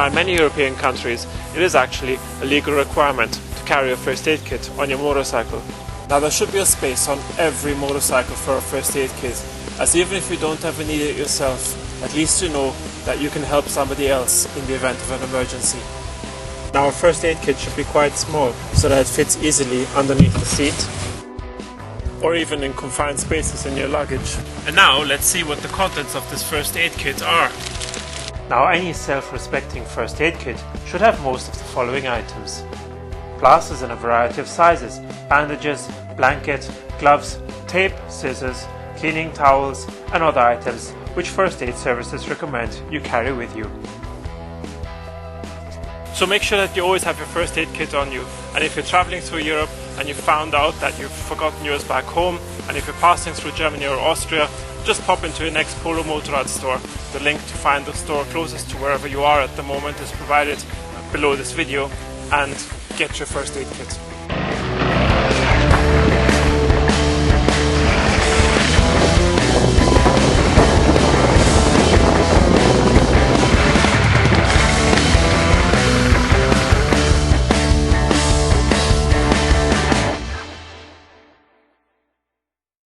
Now in many European countries it is actually a legal requirement to carry a first aid kit on your motorcycle. Now there should be a space on every motorcycle for a first aid kit, as even if you don't ever need it yourself, at least you know that you can help somebody else in the event of an emergency. Now a first aid kit should be quite small so that it fits easily underneath the seat or even in confined spaces in your luggage. And now let's see what the contents of this first aid kit are. Now any self-respecting first aid kit should have most of the following items. Plasters in a variety of sizes, bandages, blanket, gloves, tape, scissors, cleaning towels and other items which first aid services recommend you carry with you. So make sure that you always have your first aid kit on you, and if you're traveling through Europe and you found out that you've forgotten yours back home, and if you're passing through Germany or Austria, just pop into your next Polo Motorrad store. The link to find the store closest to wherever you are at the moment is provided below this video, and get your first aid kit.